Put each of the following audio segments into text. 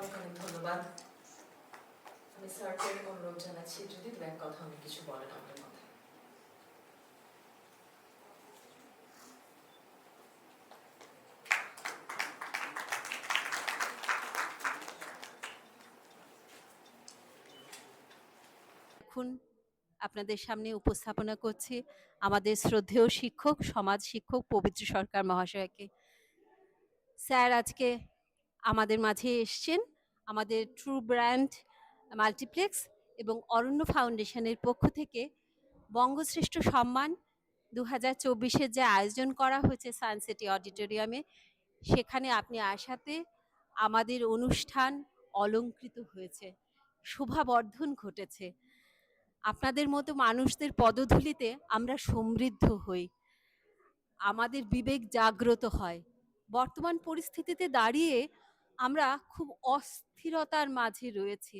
অনেক অনেক ধন্যবাদ। আমি স্যারকে অনুরোধ জানাচ্ছি যদি দু এক কথা অনেক কিছু বলেন আমাদের মধ্যে। এখন আপনাদের সামনে উপস্থাপনা করছি আমাদের শ্রদ্ধেয় শিক্ষক, সমাজ শিক্ষক পবিত্র সরকার মহাশয়কে। স্যার আজকে আমাদের মাঝে এসছেন আমাদের ট্রু ব্র্যান্ড মাল্টিপ্লেক্স এবং অরণ্য ফাউন্ডেশনের পক্ষ থেকে বঙ্গশ্রেষ্ঠ সম্মান 2024-এর যে আয়োজন করা হয়েছে সায়েন্স সিটি অডিটোরিয়ামে, সেখানে আপনি আসাতে আমাদের অনুষ্ঠান অলংকৃত হয়েছে, শোভাবর্ধন ঘটেছে। আপনাদের মতো মানুষদের পদধূলিতে আমরা সমৃদ্ধ হই, আমাদের বিবেক জাগ্রত হয়। বর্তমান পরিস্থিতিতে দাঁড়িয়ে আমরা খুব অস্থিরতার মাঝে রয়েছি,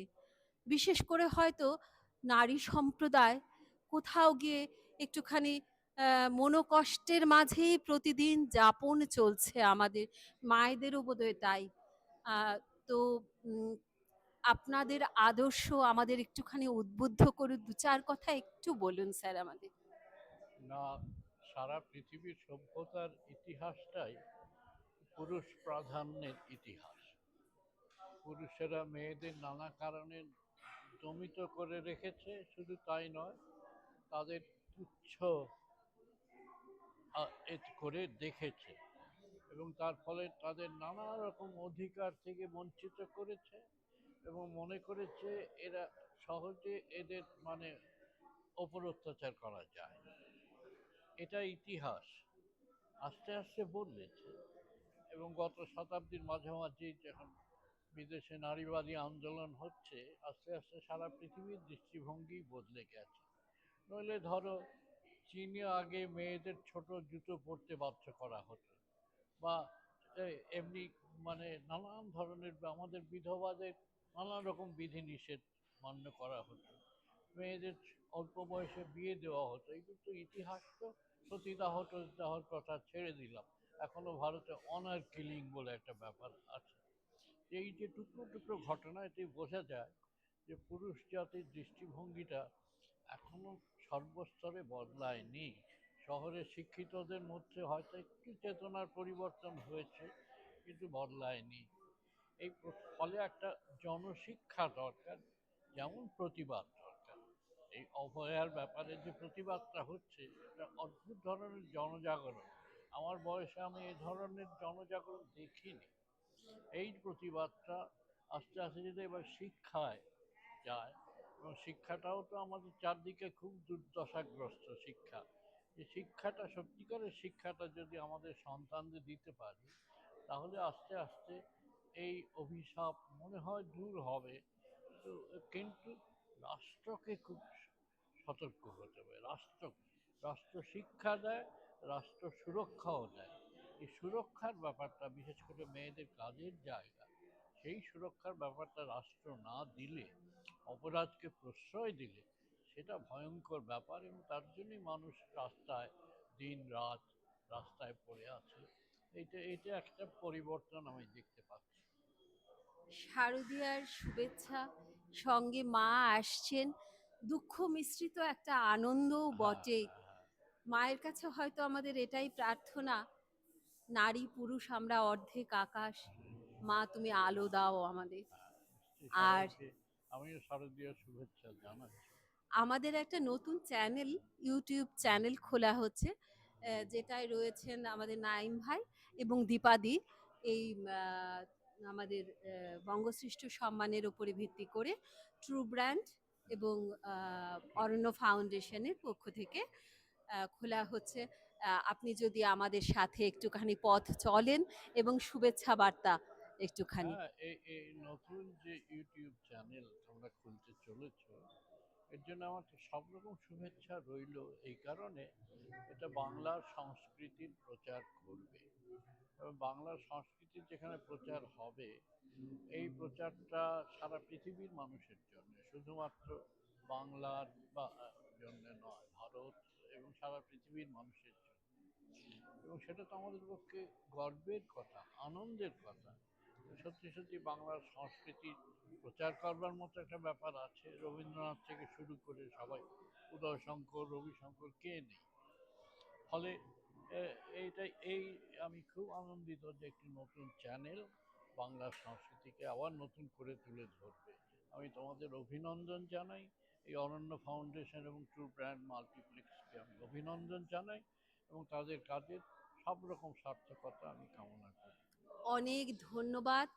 বিশেষ করে হয়তো নারী সম্প্রদায় কোথাও গিয়ে একটুখানি মনোকষ্টের মাঝেই প্রতিদিন যাপন চলছে আমাদের মায়েদেরও বোধহয় তাই। তো আপনাদের আদর্শ আমাদের একটুখানি উদ্বুদ্ধ করে দু চার কথা একটু বলুন স্যার আমাদের। না, সারা পৃথিবীর সভ্যতার ইতিহাসটাই পুরুষ প্রাধান্যের ইতিহাস। পুরুষেরা মেয়েদের নানা কারণে দমিত করে রেখেছে, শুধু তাই নয়, তাদের তুচ্ছ করে দেখেছে এবং তার ফলে তাদের নানা রকম অধিকার থেকে বঞ্চিত করেছে এবং মনে করেছে এরা সহজে এদের ওপর অত্যাচার করা যায়। এটা ইতিহাস আস্তে আস্তে বদলেছে এবং গত শতাব্দীর মাঝামাঝি যখন বিদেশে নারীবাদী আন্দোলন হচ্ছে, আস্তে আস্তে সারা পৃথিবীর দৃষ্টিভঙ্গি বদলে গেছে। নইলে ধরো, চীনে আগে মেয়েদের ছোট জুতো পরতে বাধ্য করা হতো, বা এমনি নানান ধরনের আমাদের বিধবাদের নানান রকম বিধিনিষেধ মান্য করা হতো, মেয়েদের অল্প বয়সে বিয়ে দেওয়া হতো। এগুলো তো ইতিহাস। তো সতীদাহ টতীদাহর কথা ছেড়ে দিলাম, এখনো ভারতে অনার কিলিং বলে একটা ব্যাপার আছে। এই যে টুকরো টুকরো ঘটনা, এতে বোঝা যায় যে পুরুষ জাতির দৃষ্টিভঙ্গিটা এখনো সর্বস্তরে বদলায়নি। শহরের শিক্ষিতদের মধ্যে হয়তো একটু চেতনার পরিবর্তন হয়েছে, কিন্তু বদলায়নি। এই ফলে একটা জনশিক্ষা দরকার, যেমন প্রতিবাদ দরকার। এই অভয়ার ব্যাপারে যে প্রতিবাদটা হচ্ছে, এটা অদ্ভুত ধরনের জনজাগরণ। আমার বয়সে আমি এই ধরনের জনজাগরণ দেখিনি। এই প্রতিবাদটা আস্তে আস্তে যদি এবার শিক্ষায় যায়, এবং শিক্ষাটাও তো আমাদের চারদিকে খুব দুর্দশাগ্রস্ত শিক্ষা, এই শিক্ষাটা, সত্যিকারের শিক্ষাটা যদি আমাদের সন্তানদের দিতে পারি, তাহলে আস্তে আস্তে এই অভিশাপ মনে হয় দূর হবে। তো কিন্তু রাষ্ট্রকে খুব সতর্ক হতে হবে। রাষ্ট্র শিক্ষা দেয়, রাষ্ট্র সুরক্ষাও দেয়। এই সুরক্ষার ব্যাপারটা, বিশেষ করে মেয়েদের কাজের জায়গা, সেই সুরক্ষার ব্যাপারটা রাষ্ট্র না দিলে, অপরাধকে প্রশ্রয় দিলে, সেটা ভয়ঙ্কর ব্যাপার। এবং তার জন্যই মানুষ রাস্তায় দিন রাত রাস্তায় পড়ে আছে। এটা এটা একটা পরিবর্তন আমি দেখতে পাচ্ছি। শারদীয়ার শুভেচ্ছা, সঙ্গে মা আসছেন, দুঃখ মিশ্রিত একটা আনন্দও হ্যাঁ, বটে। হ্যাঁ, হ্যাঁ, মায়ের কাছে হয়তো আমাদের এটাই প্রার্থনা, নারী পুরুষ আমরা অর্ধেক আকাশ, মা তুমি আলো দাও আমাদের। হ্যাঁ, নিশ্চয়ই আর সবাইকে আমিও শারদীয়ার শুভেচ্ছা জানাচ্ছি। আমাদের একটা নতুন চ্যানেল, ইউটিউব চ্যানেল খোলা হচ্ছে, যেটায় রয়েছেন আমাদের নাইম ভাই এবং দীপাদি। এই আমাদের বঙ্গশ্রেষ্ঠ সম্মানের উপরে ভিত্তি করে ট্রু ব্র্যান্ড এবং অরণ্য ফাউন্ডেশনের পক্ষ থেকে খোলা হচ্ছে। আপনি যদি আমাদের সাথে একটুখানি পথ চলেন এবং শুভেচ্ছা বার্তা একটুখানি। হ্যাঁ, এই নতুন যে ইউটিউব চ্যানেল তোমরা খুলতে চলেছ, এর জন্য আমার তো সব রকম শুভেচ্ছা রইল। এই কারণে এটা বাংলার সংস্কৃতির প্রচার করবে, এবং বাংলার সংস্কৃতির যেখানে প্রচার হবে, এই প্রচারটা সারা পৃথিবীর মানুষের জন্য, শুধুমাত্র বাংলার বা জন্য নয়, ভারত এবং সারা পৃথিবীর মানুষের জন্য। এবং সেটা তো আমাদের পক্ষে গর্বের কথা, আনন্দের কথা। সত্যি সত্যি বাংলার সংস্কৃতি প্রচার করবার মতো একটা ব্যাপার আছে। রবীন্দ্রনাথ থেকে শুরু করে সবাই, উদয় শঙ্কর, রবিশঙ্কর, কে নেই? ফলে এই আমি খুব আনন্দিত যে একটি নতুন চ্যানেল বাংলার সংস্কৃতিকে আবার নতুন করে তুলে ধরবে। আমি তোমাদের অভিনন্দন জানাই, এই অরণ্য ফাউন্ডেশন এবং ট্রু ব্র্যান্ড মাল্টিপ্লেক্সকে আমি অভিনন্দন জানাই এবং তাদের কাজের সব রকম সার্থকতা আমি কামনা করি। অনেক ধন্যবাদ।